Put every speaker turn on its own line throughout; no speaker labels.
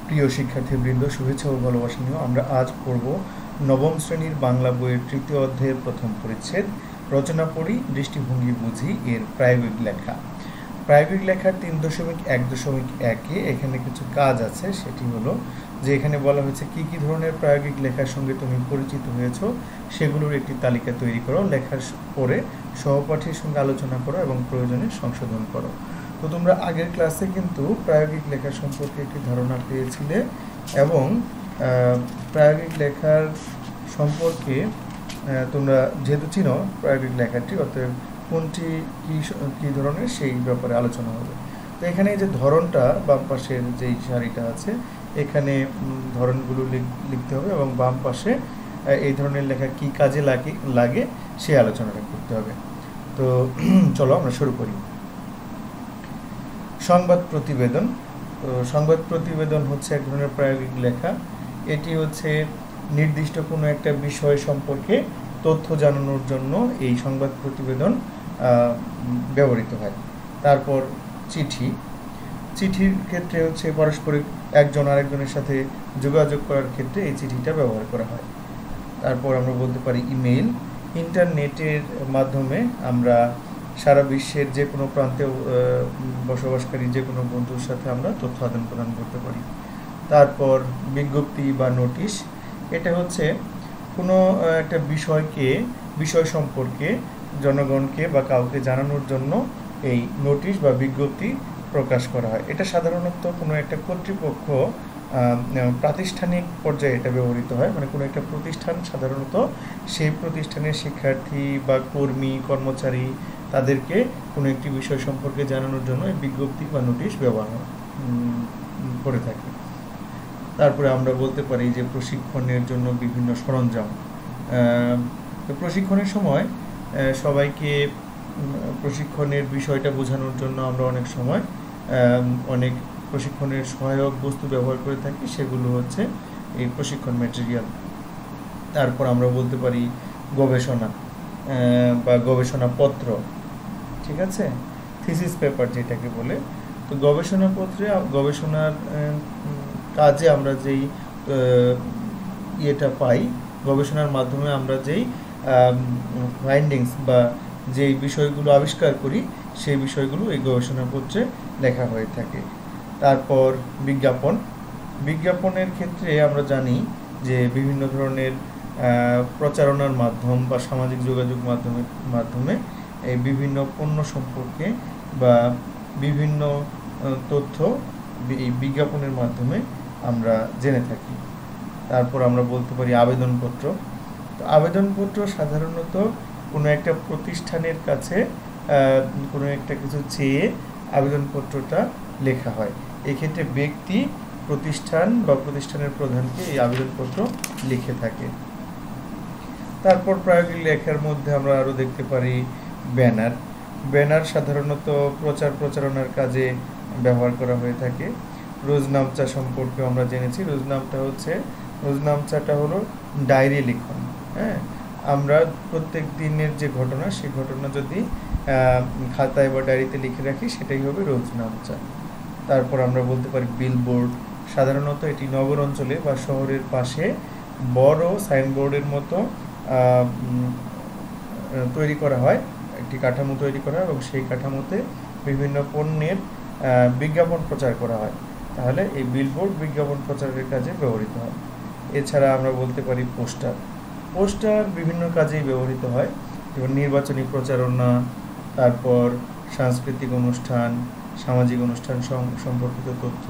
প্রিয় শিক্ষার্থীবৃন্দ, শুভেচ্ছা ও ভালোবাসা নিয়ে আমরা আজ পড়ব নবম শ্রেণীর বাংলা বইয়ের তৃতীয় অধ্যায়ের প্রথম পরিচ্ছেদ রচনা পড়ি দৃষ্টিভঙ্গি বুঝি এর প্রায়োগিক লেখা। প্রায়োগিক লেখার 3.1.1-এ এখানে কিছু কাজ আছে। সেটি হলো যে এখানে বলা হয়েছে কি কি ধরনের প্রায়োগিক লেখার সঙ্গে তুমি পরিচিত হয়েছো সেগুলোর একটি তালিকা তৈরি করো, লেখার পরে সহপাঠীর সঙ্গে আলোচনা করো এবং প্রয়োজনে সংশোধন করো। তো তোমরা আগের ক্লাসে কিন্তু প্রায়োগিক লেখা সম্পর্কে একটি ধারণা পেয়েছিলে এবং প্রায়োগিক লেখার সম্পর্কে তোমরা যেহেতু চিনো প্রায়োগিক লেখাটি, অতএব কোনটি কী ধরনের সেই ব্যাপারে আলোচনা হবে। তো এখানে যে ধরনটা বাম পাশের যেই সারিটা আছে এখানে ধরনগুলো লিখতে হবে এবং বাম পাশে এই ধরনের লেখা কি কাজে লাগে সেই আলোচনাটা করতে হবে। তো চলো আমরা শুরু করি। সংবাদ প্রতিবেদন। তো সংবাদ প্রতিবেদন হচ্ছে এক ধরনের প্রায়োগিক লেখা। এটি হচ্ছে নির্দিষ্ট কোনো একটা বিষয় সম্পর্কে তথ্য জানানোর জন্য এই সংবাদ প্রতিবেদন ব্যবহৃত হয়। তারপর চিঠির ক্ষেত্রে হচ্ছে পারস্পরিক একজন আরেকজনের সাথে যোগাযোগ করার ক্ষেত্রে এই চিঠিটা ব্যবহার করা হয়। তারপর আমরা বলতে পারি ইমেইল। ইন্টারনেটের মাধ্যমে আমরা সারা বিশ্বের যে কোনো প্রান্তে বসবাসকারী যে কোনো বন্ধুর সাথে আমরা তথ্য আদান প্রদান করতে পারি। তারপর বিজ্ঞপ্তি বা নোটিশ। এটা হচ্ছে কোনো একটা বিষয় সম্পর্কে জনগণকে বা কাউকে জানানোর জন্য এই নোটিশ বা বিজ্ঞপ্তি প্রকাশ করা হয়। এটা সাধারণত কোনো একটা কর্তৃপক্ষ প্রাতিষ্ঠানিক পর্যায়ে এটা ব্যবহৃত হয়, মানে কোনো একটা প্রতিষ্ঠান সাধারণত সেই প্রতিষ্ঠানের শিক্ষার্থী বা কর্মচারী তাদেরকে কোনো একটি বিষয় সম্পর্কে জানানোর জন্য এই বিজ্ঞপ্তি বা নোটিশ ব্যবহার করে থাকে। তারপরে আমরা বলতে পারি যে প্রশিক্ষণের জন্য বিভিন্ন সরঞ্জাম। প্রশিক্ষণের সময় সবাইকে প্রশিক্ষণের বিষয়টা বোঝানোর জন্য আমরা অনেক সময় অনেক প্রশিক্ষণের সহায়ক বস্তু ব্যবহার করে থাকি, সেগুলো হচ্ছে এই প্রশিক্ষণ ম্যাটেরিয়াল। তারপর আমরা বলতে পারি গবেষণা বা গবেষণাপত্র, ঠিক আছে, থিসিস পেপার যেটাকে বলে। তো গবেষণাপত্রে গবেষণার কাজে আমরা যেই ইয়েটা পাই, গবেষণার মাধ্যমে আমরা যেই ফাইন্ডিংস বা যেই বিষয়গুলো আবিষ্কার করি সেই বিষয়গুলো এই গবেষণাপত্রে লেখা হয়ে থাকে। তারপর বিজ্ঞাপনের ক্ষেত্রে আমরা জানি যে বিভিন্ন ধরনের প্রচারণার মাধ্যম বা সামাজিক যোগাযোগ মাধ্যমে এই বিভিন্ন পণ্য সম্পর্কে বা বিভিন্ন তথ্য এই বিজ্ঞাপনের মাধ্যমে আমরা জেনে থাকি। তারপর আমরা বলতে পারি আবেদনপত্র। তো আবেদনপত্র সাধারণত কোনো একটা প্রতিষ্ঠানের কাছে কোনো একটা কিছু চেয়ে আবেদনপত্রটা লেখা হয়। এক্ষেত্রে ব্যক্তি, প্রতিষ্ঠান বা প্রতিষ্ঠানের প্রধানকে এই আবেদনপত্র লিখে থাকে। তারপর প্রায়োগিক লেখার মধ্যে আমরা আরও দেখতে পারি ব্যানার সাধারণত প্রচারণার কাজে ব্যবহার করা হয়ে থাকে। রোজনামচা সম্পর্কে আমরা জেনেছি। রোজনামচাটা হলো ডায়েরি লিখন। হ্যাঁ, আমরা প্রত্যেক দিনের যে ঘটনা সেই ঘটনা যদি খাতায় বা ডায়েরিতে লিখে রাখি সেটাই হবে রোজনামচা। তারপর আমরা বলতে পারি বিলবোর্ড। সাধারণত এটি নগর অঞ্চলে বা শহরের পাশে বড় সাইনবোর্ডের মতো তৈরি করা হয়, একটি কাঠামো তৈরি করা হয় এবং সেই কাঠামোতে বিভিন্ন পণ্যের বিজ্ঞাপন প্রচার করা হয়। তাহলে এই বিলবোর্ড বিজ্ঞাপন প্রচারের কাজে ব্যবহৃত হয়। এছাড়া আমরা বলতে পারি পোস্টার বিভিন্ন কাজেই ব্যবহৃত হয়, যেমন নির্বাচনী প্রচারণা, তারপর সাংস্কৃতিক অনুষ্ঠান, সামাজিক অনুষ্ঠান সম্পর্কিত তথ্য,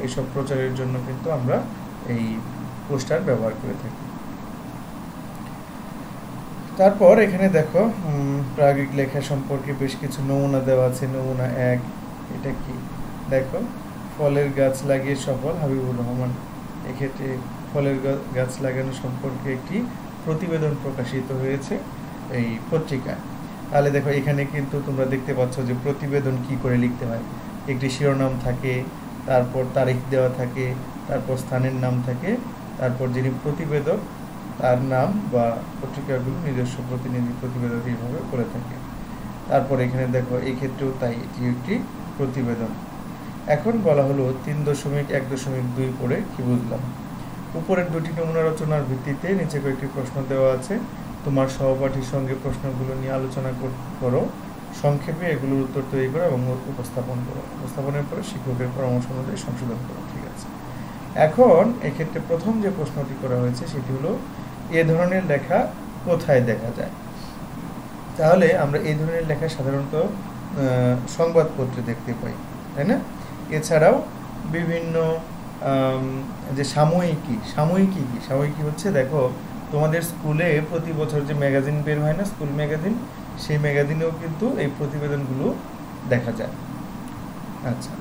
এসব প্রচারের জন্য কিন্তু আমরা এই পোস্টার ব্যবহার করে থাকি। তারপর এখানে দেখো প্রায়োগিক লেখা সম্পর্কে বেশ কিছু নমুনা দেওয়া আছে। নমুনা 1, এটা কি দেখো, ফলের গাছ লাগিয়ে সফল হাবিবুর রহমান। এক্ষেত্রে ফলের গাছ লাগানো সম্পর্কে একটি প্রতিবেদন প্রকাশিত হয়েছে এই পত্রিকায়। তাহলে দেখো এখানে কিন্তু তোমরা দেখতে পাচ্ছ যে প্রতিবেদন কি করে লিখতে হয়। একটি শিরোনাম থাকে, তারপর তারিখ দেওয়া থাকে, তারপর স্থানের নাম থাকে, তারপর যিনি প্রতিবেদক তার নাম বা পত্রিকাগুলো নিজস্ব প্রতিনিধি প্রতিবেদক এইভাবে করে থাকে। তারপর এখানে দেখো এই ক্ষেত্রেও তাই, এটি একটি প্রতিবেদন। এখন বলা হলো 3.1.2 পড়ে কি বুঝলাম। উপরের দুটি নমুনা রচনার ভিত্তিতে নিচে কয়েকটি প্রশ্ন দেওয়া আছে, তোমার সহপাঠীর সঙ্গে প্রশ্নগুলো নিয়ে আলোচনা করো, সংক্ষেপে এগুলোর উত্তর তৈরি করো এবং উপস্থাপন করো, উপস্থাপনের পরে শিক্ষকের পরামর্শ অনুযায়ী সংশোধন করো। ঠিক আছে, এখন এক্ষেত্রে প্রথম যে প্রশ্নটি করা হয়েছে সেটি হলো এ ধরনের লেখা কোথায় দেখা যায়। তাহলে আমরা এই ধরনের লেখা সাধারণত সংবাদপত্রে দেখতে পাই, তাই না? এছাড়াও বিভিন্ন যে সাময়িকী হচ্ছে, দেখো তোমাদের স্কুলে প্রতি বছর যে ম্যাগাজিন বের হয় না, স্কুল ম্যাগাজিন, সেই ম্যাগাজিনেও কিন্তু এই প্রতিবেদনগুলো দেখা যায়। আচ্ছা,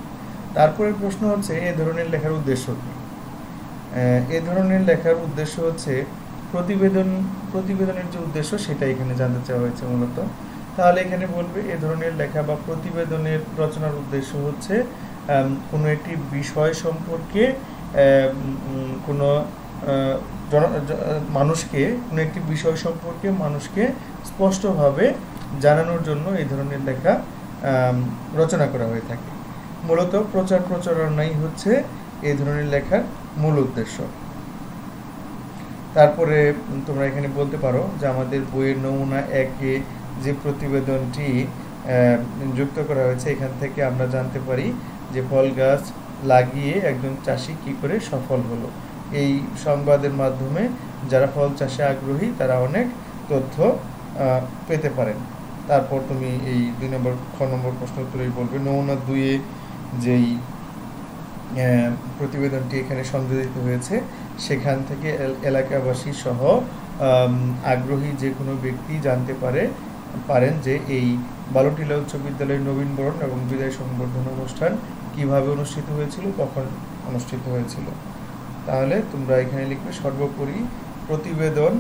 তারপরে প্রশ্ন হচ্ছে এ ধরনের লেখার উদ্দেশ্য কী। এ ধরনের লেখার উদ্দেশ্য হচ্ছে প্রতিবেদনের যে উদ্দেশ্য সেটা এখানে জানতে চাওয়া হয়েছে মূলত। তাহলে এখানে বলবে এ ধরনের লেখা বা প্রতিবেদনের রচনার উদ্দেশ্য হচ্ছে কোনো একটি বিষয় সম্পর্কে কোনো মানুষকে কোনো একটি বিষয় সম্পর্কে মানুষকে স্পষ্টভাবে জানানোর জন্য এই ধরনের লেখা রচনা করা হয়ে থাকে। মূলত প্রচারণাই হচ্ছে এই ধরনের লেখার মূল উদ্দেশ্য। তারপরে তোমরা এখানে বলতে পারো যে আমাদের বইয়ের নমুনা 1-এ যে প্রতিবেদনটি যুক্ত করা হয়েছে, এখান থেকে আমরা জানতে পারি যে ফল গাছ লাগিয়ে একজন চাষি কি করে সফল হলো। এই সংবাদের মাধ্যমে যারা ফল চাষে আগ্রহী তারা অনেক তথ্য পেতে পারেন। তারপর তুমি এই 2 নম্বর প্রশ্ন উত্তরেই বলবে নমুনা 2-এ যেই প্রতিবেদনটি এখানে সংযোজিত হয়েছে সেখান থেকে এলাকাবাসী সহ আগ্রহী যে কোনো ব্যক্তি জানতে পারেন যে এই বালুটিলা উচ্চ বিদ্যালয়ের নবীনবরণ এবং বিদায় সংবর্ধনা অনুষ্ঠান কিভাবে অনুষ্ঠিত হয়েছিল, কখন অনুষ্ঠিত হয়েছিল। তাহলে তোমরা এখানে লিখবে সর্বোপরি প্রতিবেদন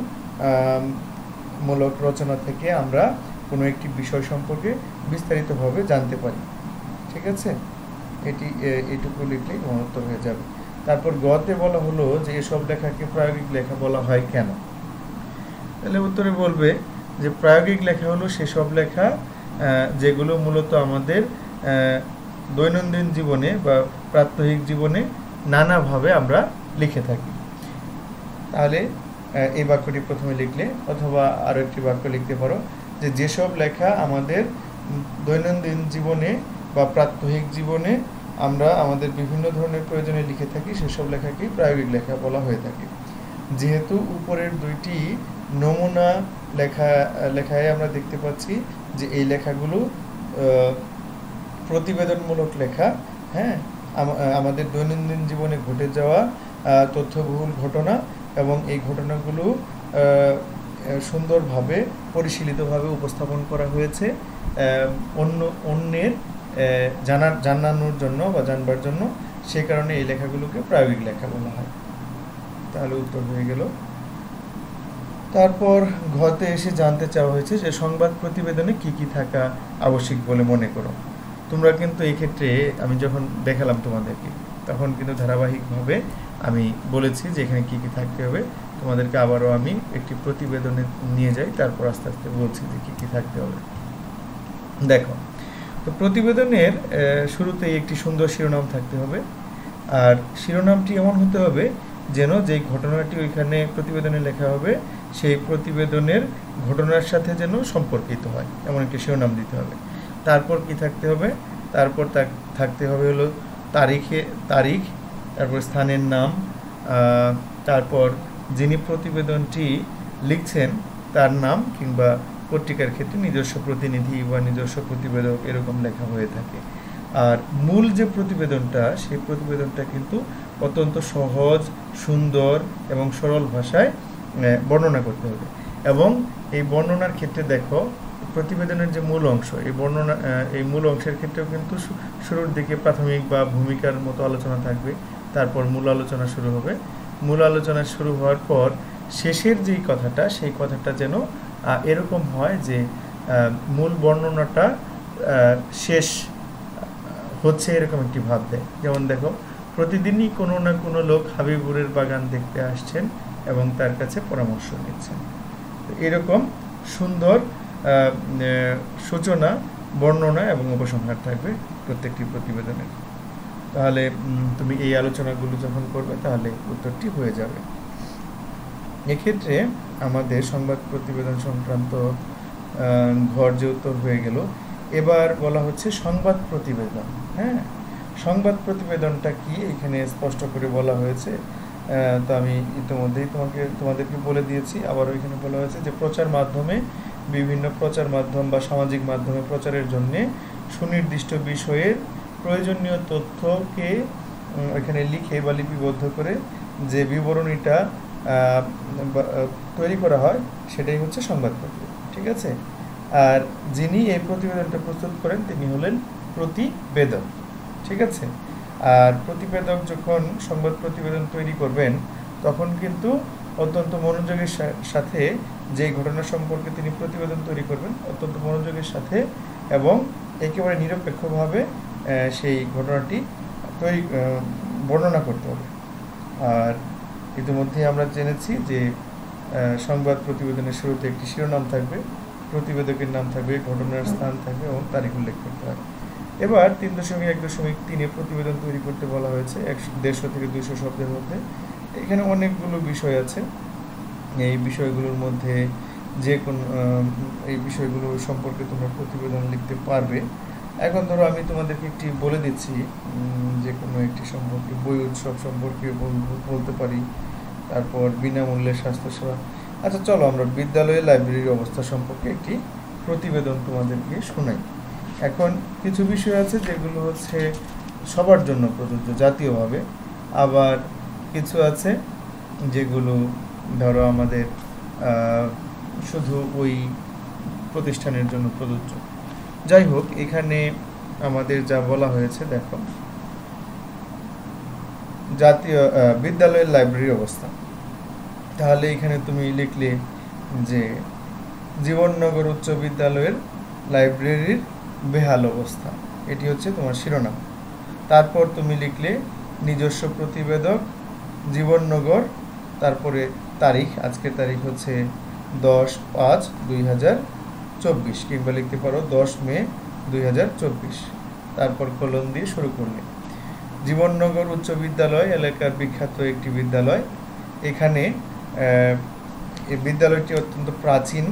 মূলক রচনা থেকে আমরা কোনো একটি বিষয় সম্পর্কে বিস্তারিতভাবে জানতে পারি। ঠিক আছে, এইটুকু লিখলেই উত্তর হয়ে যাবে। তারপর গতে বলা হলো যে এসব লেখাকে প্রায়োগিক লেখা বলা হয় কেন। তাহলে উত্তরে বলবে যে প্রায়োগিক লেখা হলো সেসব লেখা যেগুলো মূলত আমাদের দৈনন্দিন জীবনে বা প্রাত্যহিক জীবনে নানাভাবে আমরা লিখে থাকি। তাহলে এই বাক্যটি প্রথমে লিখলে, অথবা আরও একটি বাক্য লিখতে পারো যে যেসব লেখা আমাদের দৈনন্দিন জীবনে বা প্রাত্যহিক জীবনে আমরা আমাদের বিভিন্ন ধরনের প্রয়োজনে লিখে থাকি সেসব লেখাকেই প্রায়োগিক লেখা বলা হয়ে থাকে। যেহেতু উপরের দুইটি নমুনা লেখায় আমরা দেখতে পাচ্ছি যে এই লেখাগুলো প্রতিবেদনমূলক লেখা, হ্যাঁ, আমাদের দৈনন্দিন জীবনে ঘটে যাওয়া তথ্যবহুল ঘটনা এবং এই ঘটনাগুলো সুন্দরভাবে পরিশীলিতভাবে উপস্থাপন করা হয়েছে অন্যের জানানোর জন্য বা জানবার জন্য, সে কারণে এই লেখাগুলোকে প্রায়োগিক লেখা বলা হয়। তাহলে উত্তর হয়ে গেল। তারপর ঘতে এসে জানতে চাওয়া হয়েছে যে সংবাদ প্রতিবেদনে কি কি থাকা আবশ্যিক বলে মনে করো। তোমরা কিন্তু এই ক্ষেত্রে আমি যখন দেখালাম তোমাদেরকে তখন কিন্তু ধারাবাহিকভাবে আমি বলেছি যে এখানে কি কি থাকতে হবে। তোমাদেরকে আবারও আমি একটি প্রতিবেদনে নিয়ে যাই, তারপর আস্তে আস্তে বলছি যে কি কি থাকতে হবে। দেখো, তো প্রতিবেদনের শুরুতেই একটি সুন্দর শিরোনাম থাকতে হবে, আর শিরোনামটি এমন হতে হবে যেন যেই ঘটনাটি ওইখানে প্রতিবেদনে লেখা হবে সেই প্রতিবেদনের ঘটনার সাথে যেন সম্পর্কিত হয়, এমন একটি শিরোনাম দিতে হবে। তারপর কি থাকতে হবে, তারপর থাকতে হবে হলো তারিখ, তারপর স্থানের নাম, তারপর যিনি প্রতিবেদনটি লিখছেন তার নাম, কিংবা পত্রিকার ক্ষেত্রে নিজস্ব প্রতিনিধি বা নিজস্ব প্রতিবেদক এরকম লেখা হয়ে থাকে। আর মূল যে প্রতিবেদনটা সেই প্রতিবেদনটা কিন্তু অত্যন্ত সহজ, সুন্দর এবং সরল ভাষায় বর্ণনা করতে হবে। এবং এই বর্ণনার ক্ষেত্রে দেখো প্রতিবেদনের যে মূল অংশ, এই মূল অংশের ক্ষেত্রেও কিন্তু শুরুর দিকে প্রাথমিক বা ভূমিকার মতো আলোচনা থাকবে, তারপর মূল আলোচনা শুরু হবে। মূল আলোচনা শুরু হওয়ার পর শেষের যেই কথাটা সেই কথাটা যেন এরকম হয় যে মূল বর্ণনাটা শেষ হচ্ছে এরকম একটি ভাব দেয়। যেমন দেখো, প্রতিদিনই কোনো না কোনো লোক হাবিবুরের বাগান দেখতে আসছেন এবং তার কাছে পরামর্শ নিচ্ছেন। এরকম সুন্দর সূচনা, বর্ণনা এবং উপসংহার থাকবে প্রত্যেকটি প্রতিবেদনের। তাহলে তুমি এই আলোচনাগুলো যখন করবে তাহলে উত্তরটি হয়ে যাবে। এক্ষেত্রে আমাদের সংবাদ প্রতিবেদন সংক্রান্ত ঘর যে উত্তর হয়ে গেল, এবার বলা হচ্ছে সংবাদ প্রতিবেদন। হ্যাঁ, সংবাদ প্রতিবেদনটা কি এখানে স্পষ্ট করে বলা হয়েছে। তো আমি ইতিমধ্যেই তোমাদেরকে বলে দিয়েছি। আবারও এখানে বলা হয়েছে যে প্রচার মাধ্যমে, বিভিন্ন প্রচার মাধ্যম বা সামাজিক মাধ্যমে প্রচারের জন্য সুনির্দিষ্ট বিষয়ের প্রয়োজনীয় তথ্যকে এখানে লিখে বা লিপিবদ্ধ করে যে বিবরণীটা তৈরি করা হয় সেটাই হচ্ছে সংবাদ প্রতিবেদন। ঠিক আছে। আর যিনি এই প্রতিবেদনটা প্রস্তুত করেন তিনি হলেন প্রতিবেদক। ঠিক আছে। আর প্রতিবেদক যখন সংবাদ প্রতিবেদন তৈরি করবেন তখন কিন্তু অত্যন্ত মনোযোগের সাথে যে ঘটনা সম্পর্কে তিনি প্রতিবেদন তৈরি করবেন অত্যন্ত মনোযোগের সাথে এবং একেবারে নিরপেক্ষভাবে সেই ঘটনাটি বর্ণনা করতে হবে। আর ইতিমধ্যে আমরা জেনেছি যে সংবাদ প্রতিবেদনের শুরুতে একটি শিরোনাম থাকবে, প্রতিবেদকের নাম থাকবে, ঘটনার স্থান থাকবে এবং তারিখ উল্লেখ করতে হবে। এবার 3.1.3 প্রতিবেদন তৈরি করতে বলা হয়েছে 150 থেকে 200 শব্দের মধ্যে। এখানে অনেকগুলো বিষয় আছে। এই বিষয়গুলোর মধ্যে যে কোনো এই বিষয়গুলো সম্পর্কে তোমরা প্রতিবেদন লিখতে পারবে। এখন ধরো আমি তোমাদেরকে একটি বলে দিচ্ছি, যে কোনো একটি সম্পর্কে, বই উৎসব সম্পর্কে বলতে পারি, তারপর বিনামূল্যে স্বাস্থ্যসেবা। আচ্ছা চলো আমরা বিদ্যালয়ে লাইব্রেরির অবস্থা সম্পর্কে একটি প্রতিবেদন তোমাদেরকে শোনাই। এখন কিছু বিষয় আছে যেগুলো হচ্ছে সবার জন্য প্রযোজ্য জাতীয়ভাবে, আবার কিছু আছে যেগুলো ধরো আমাদের শুধু ওই প্রতিষ্ঠানের জন্য প্রযোজ্য। যাই হোক, এখানে আমাদের যা বলা হয়েছে দেখো, জাতীয় বিদ্যালয়ের লাইব্রেরির অবস্থা। তাহলে এখানে তুমি লিখলে যে জীবননগর উচ্চ বিদ্যালয়ের লাইব্রেরির বেহাল অবস্থা, এটি হচ্ছে তোমার শিরোনাম। তারপর তুমি লিখলে নিজস্ব প্রতিবেদক জীবননগর, তারপরে তারিখ, আজকের তারিখ হচ্ছে 10/5/2024, কিংবা লিখতে পারো 10 মে 2024। তারপর কলম দিয়ে শুরু করলে জীবননগর উচ্চ বিদ্যালয় এলাকার বিখ্যাত একটি বিদ্যালয়। এখানে এই বিদ্যালয়টি অত্যন্ত প্রাচীন।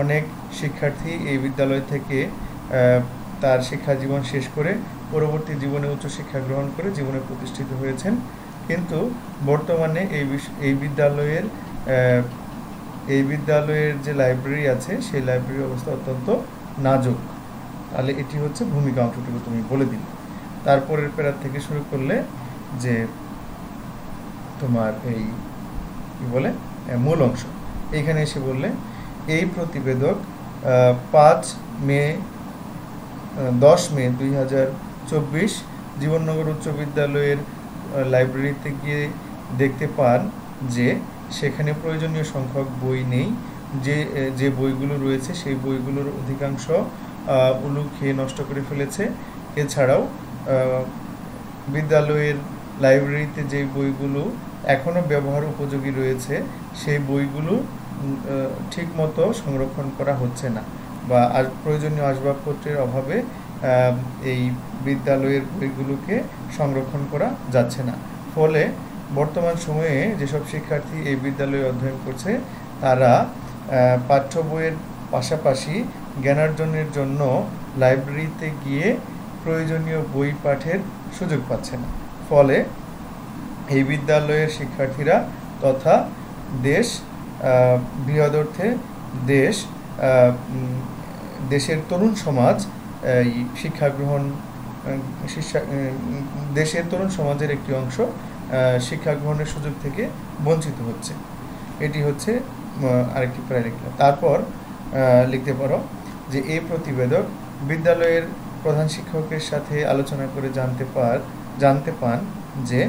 অনেক শিক্ষার্থী এই বিদ্যালয় থেকে তার শিক্ষা জীবন শেষ করে পরবর্তী জীবনে উচ্চশিক্ষা গ্রহণ করে জীবনে প্রতিষ্ঠিত হয়েছেন। কিন্তু বর্তমানে এই বিদ্যালয়ের যে লাইব্রেরি আছে সেই লাইব্রেরির অবস্থা অত্যন্ত নাজুক। তাহলে এটি হচ্ছে ভূমিকা অংশটুকু তুমি বলে দিলে। তারপরের প্যারা থেকে শুরু করলে যে তোমার এই কি বলে মূল অংশ, এইখানে এসে বললে এই প্রতিবেদক 10 মে 2024 জীবননগর উচ্চ বিদ্যালয়ের লাইব্রেরিতে গিয়ে দেখতে পান যে সেখানে প্রয়োজনীয় সংখ্যক বই নেই। যে বইগুলো রয়েছে সেই বইগুলোর অধিকাংশ উলু খেয়ে নষ্ট করে ফেলেছে। এছাড়াও বিদ্যালয়ের লাইব্রেরিতে যে বইগুলো এখনও ব্যবহার উপযোগী রয়েছে সেই বইগুলো ঠিকমতো সংরক্ষণ করা হচ্ছে না, বা প্রয়োজনীয় আসবাবপত্রের অভাবে এই বিদ্যালয়ের বইগুলোকে সংরক্ষণ করা যাচ্ছে না। ফলে বর্তমান সময়ে যেসব শিক্ষার্থী এই বিদ্যালয়ে অধ্যয়ন করছে তারা পাঠ্য বইয়ের পাশাপাশি জ্ঞানার্জনের জন্য লাইব্রেরিতে গিয়ে প্রয়োজনীয় বই পাঠের সুযোগ পাচ্ছে না। ফলে এই বিদ্যালয়ের শিক্ষার্থীরা তথা দেশ বৃহদর্থে দেশের তরুণ সমাজ দেশের তরুণ সমাজের একটি অংশ শিক্ষা গ্রহণের সুযোগ থেকে বঞ্চিত হচ্ছে। এটি হচ্ছে আরেকটি প্রায় লিখলাম। তারপর লিখতে পারো যে এই প্রতিবেদক বিদ্যালয়ের প্রধান শিক্ষকের সাথে আলোচনা করে জানতে পান যে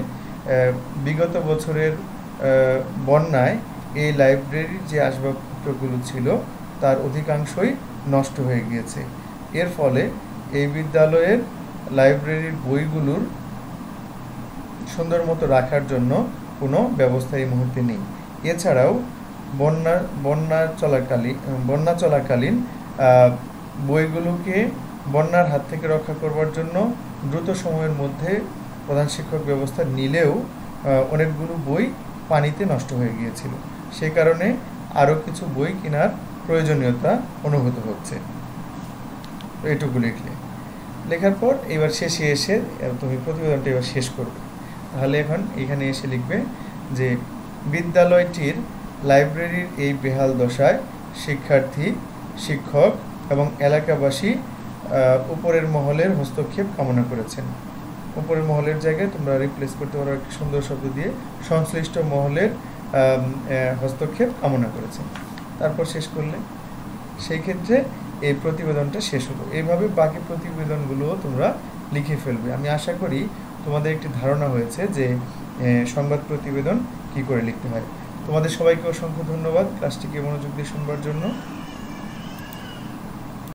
বিগত বছরের বন্যায় এই লাইব্রেরির যে আসবাবপত্রগুলো ছিল তার অধিকাংশই নষ্ট হয়ে গিয়েছে। এর ফলে এই বিদ্যালয়ের লাইব্রেরির বইগুলোর সুন্দর মতো রাখার জন্য কোনো ব্যবস্থা এই মুহূর্তে নেই। এছাড়াও বন্যা চলাকালীন বইগুলোকে বন্যার হাত থেকে রক্ষা করবার জন্য দ্রুত সময়ের মধ্যে প্রধান শিক্ষক ব্যবস্থা নিলেও অনেকগুলো বই পানিতে নষ্ট হয়ে গিয়েছিল, সেই কারণে আরও কিছু বই কেনার প্রয়োজনীয়তা অনুভূত হচ্ছে। তো এটুকু লেখার পর এবার শেষে এসে তুমি প্রতিবেদনটা এবার শেষ করবে। তাহলে এখন এখানে এসে লিখবে যে বিদ্যালয়টির লাইব্রেরির এই বেহাল দশায় শিক্ষার্থী, শিক্ষক এবং এলাকাবাসী উপরের মহলের হস্তক্ষেপ কামনা করেছেন। উপরের মহলের জায়গায় তোমরা রিপ্লেস করতে পারো একটি সুন্দর শব্দ দিয়ে, সংশ্লিষ্ট মহলের হস্তক্ষেপ কামনা করেছেন। তারপর শেষ করলে সেই ক্ষেত্রে এই প্রতিবেদনটা শেষ হলো। এইভাবে বাকি প্রতিবেদনগুলোও তোমরা লিখে ফেলবে। আমি আশা করি তোমাদের একটি ধারণা হয়েছে যে সংবাদ প্রতিবেদন কি করে লিখতে হয়। তোমাদের সবাইকে অসংখ্য ধন্যবাদ ক্লাসটিকে মনোযোগ দিয়ে শুনবার জন্য।